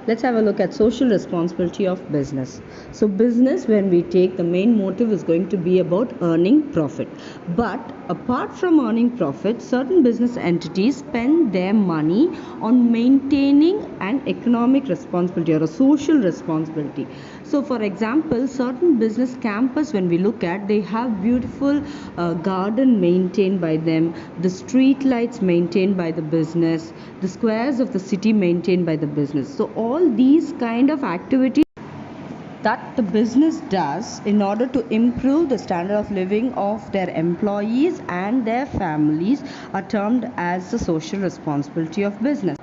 Let's have a look at social responsibility of business. So business, when we take, the main motive is going to be about earning profit. But apart from earning profit, certain business entities spend their money on maintaining an economic responsibility or a social responsibility. So for example, certain business campus, when we look at, they have beautiful garden maintained by them, the street lights maintained by the business, the squares of the city maintained by the business. So all these kind of activities that the business does in order to improve the standard of living of their employees and their families are termed as the social responsibility of business.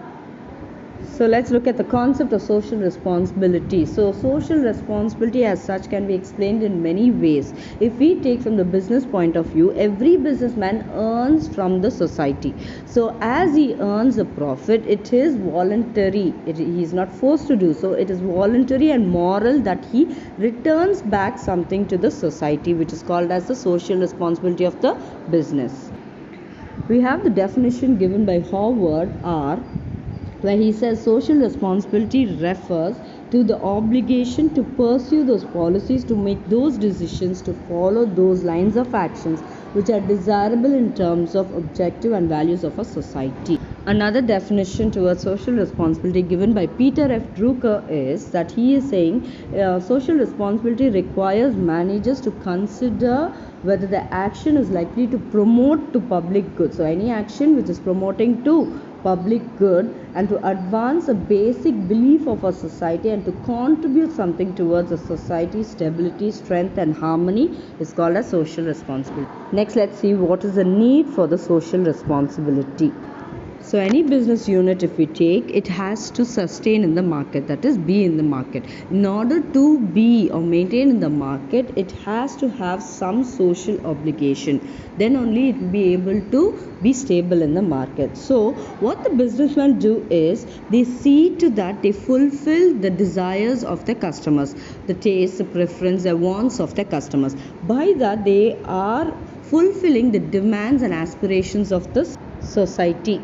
So let's look at the concept of social responsibility. So social responsibility as such can be explained in many ways. If we take from the business point of view, every businessman earns from the society. So as he earns a profit, it is voluntary. He is not forced to do so. It is voluntary and moral that he returns back something to the society, which is called as the social responsibility of the business. We have the definition given by Howard R., where he says social responsibility refers to the obligation to pursue those policies, to make those decisions, to follow those lines of actions which are desirable in terms of objective and values of a society. Another definition towards social responsibility given by Peter F. Drucker is that he is saying social responsibility requires managers to consider whether the action is likely to promote to public good. So any action which is promoting to public good and to advance a basic belief of a society and to contribute something towards a society's stability, strength and harmony is called as social responsibility. Next, let's see what is the need for the social responsibility. So any business unit, if we take, it has to sustain in the market, that is be in the market. In order to be or maintain in the market, it has to have some social obligation. Then only it will be able to be stable in the market. So what the businessmen do is they see to that they fulfill the desires of their customers, the taste, the preference, the wants of their customers. By that they are fulfilling the demands and aspirations of the society.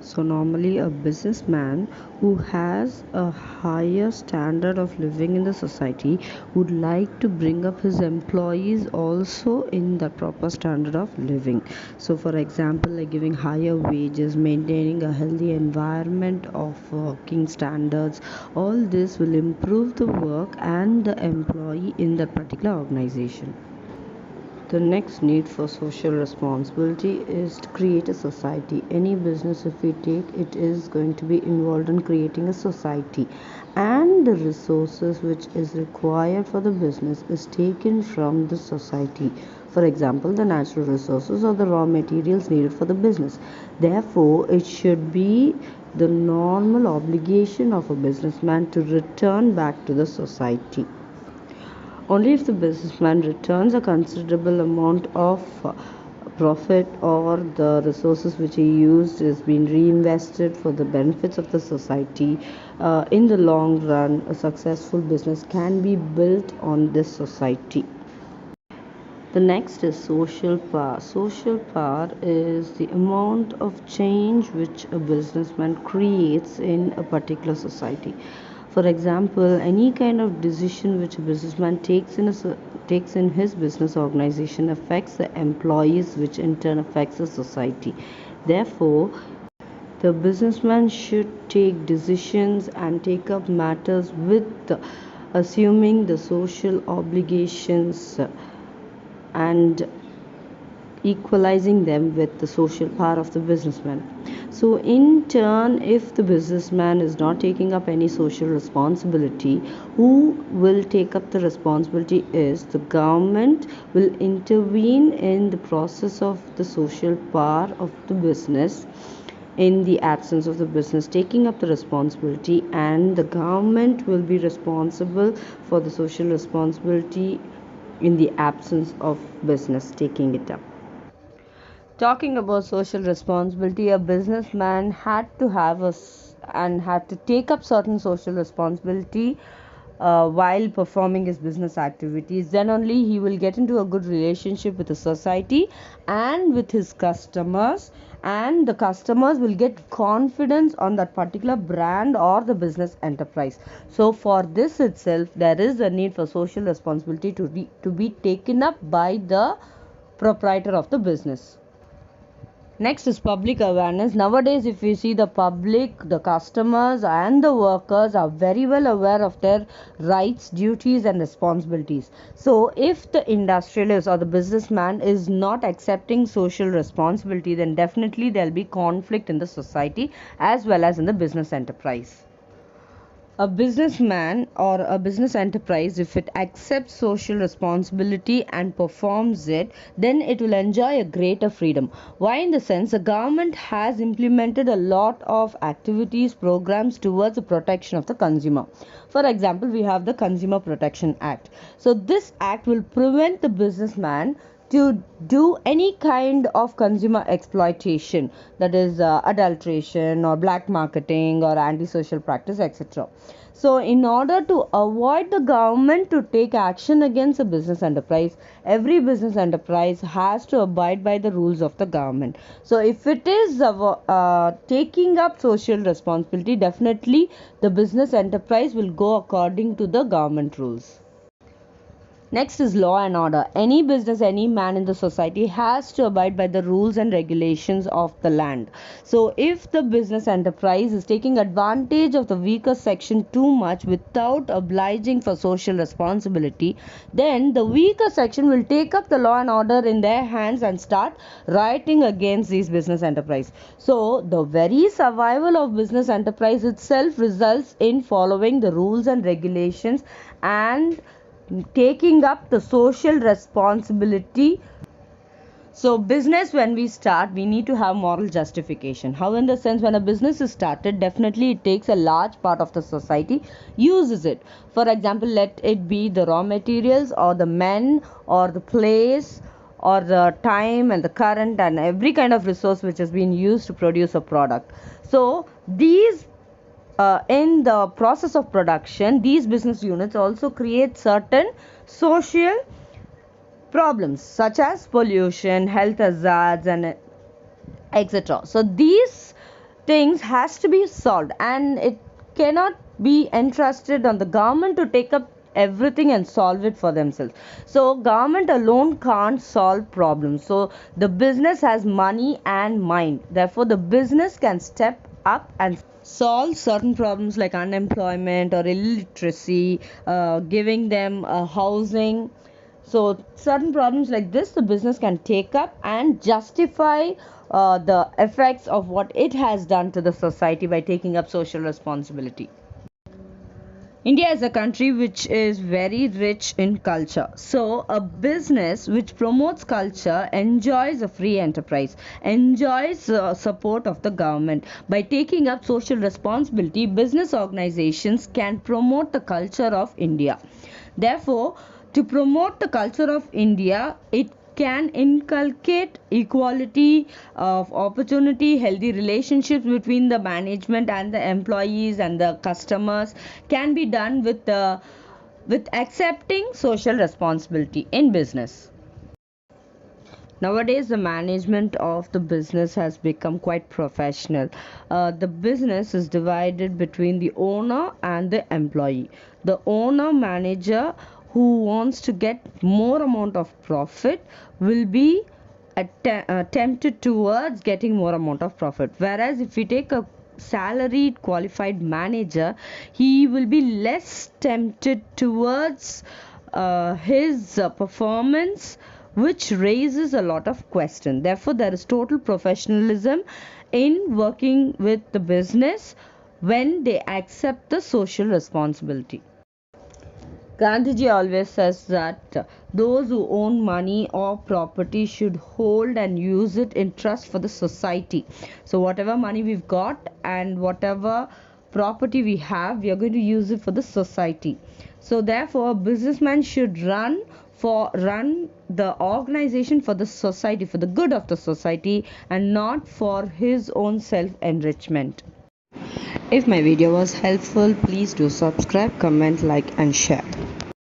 So normally a businessman who has a higher standard of living in the society would like to bring up his employees also in the proper standard of living. So for example, like giving higher wages, maintaining a healthy environment of working standards, all this will improve the work and the employee in that particular organization. The next need for social responsibility is to create a society. Any business, if we take, it is going to be involved in creating a society, and the resources which is required for the business is taken from the society. For example, the natural resources or the raw materials needed for the business. Therefore, it should be the normal obligation of a businessman to return back to the society. Only if the businessman returns a considerable amount of profit or the resources which he used is being reinvested for the benefits of the society, in the long run a successful business can be built on this society. The next is social power. Social power is the amount of change which a businessman creates in a particular society. For example, any kind of decision which a businessman takes in his business organization affects the employees, which in turn affects the society. Therefore, the businessman should take decisions and take up matters with assuming the social obligations and equalizing them with the social power of the businessman. So in turn, if the businessman is not taking up any social responsibility, who will take up the responsibility is the government will intervene in the process of the social power of the business in the absence of the business taking up the responsibility, and the government will be responsible for the social responsibility in the absence of business taking it up. Talking about social responsibility, a businessman had to have and had to take up certain social responsibility while performing his business activities, then only he will get into a good relationship with the society and with his customers, and the customers will get confidence on that particular brand or the business enterprise. So for this itself, there is a need for social responsibility to be taken up by the proprietor of the business. Next is public awareness. Nowadays, if you see, the public, the customers and the workers are very well aware of their rights, duties and responsibilities. So if the industrialist or the businessman is not accepting social responsibility, then definitely there will be conflict in the society as well as in the business enterprise. A businessman or a business enterprise, if it accepts social responsibility and performs it, then it will enjoy a greater freedom. Why? In the sense, the government has implemented a lot of activities, programs towards the protection of the consumer. For example, we have the Consumer Protection Act. So this act will prevent the businessman to do any kind of consumer exploitation, that is adulteration or black marketing or antisocial practice, etc. So in order to avoid the government to take action against a business enterprise, every business enterprise has to abide by the rules of the government. So if it is taking up social responsibility, definitely the business enterprise will go according to the government rules. Next is law and order. Any business, any man in the society has to abide by the rules and regulations of the land. So if the business enterprise is taking advantage of the weaker section too much without obliging for social responsibility, then the weaker section will take up the law and order in their hands and start rioting against these business enterprise. So the very survival of business enterprise itself results in following the rules and regulations and taking up the social responsibility. So business, when we start, we need to have moral justification. How? In the sense, when a business is started, definitely it takes a large part of the society uses it. For example, let it be the raw materials or the men or the place or the time and the current and every kind of resource which has been used to produce a product. So these in the process of production, these business units also create certain social problems such as pollution, health hazards and etc. So these things has to be solved, and it cannot be entrusted on the government to take up everything and solve it for themselves. So government alone can't solve problems. So the business has money and mind, therefore the business can step up and solve certain problems like unemployment or illiteracy, giving them housing. So certain problems like this the business can take up and justify the effects of what it has done to the society by taking up social responsibility. India is a country which is very rich in culture. So, a business which promotes culture enjoys a free enterprise, enjoys support of the government. By taking up social responsibility, business organizations can promote the culture of India. Therefore, to promote the culture of India, it can inculcate equality of opportunity, healthy relationships between the management and the employees and the customers can be done with accepting social responsibility in business. Nowadays, the management of the business has become quite professional. The business is divided between the owner and the employee. The owner manager who wants to get more amount of profit will be tempted towards getting more amount of profit. Whereas if we take a salaried qualified manager, he will be less tempted towards his performance, which raises a lot of question. Therefore, there is total professionalism in working with the business when they accept the social responsibility. Gandhiji always says that those who own money or property should hold and use it in trust for the society. So whatever money we've got and whatever property we have, we are going to use it for the society. So therefore, a businessman should run the organization for the society, for the good of the society, and not for his own self enrichment. If my video was helpful, please do subscribe, comment, like, and share.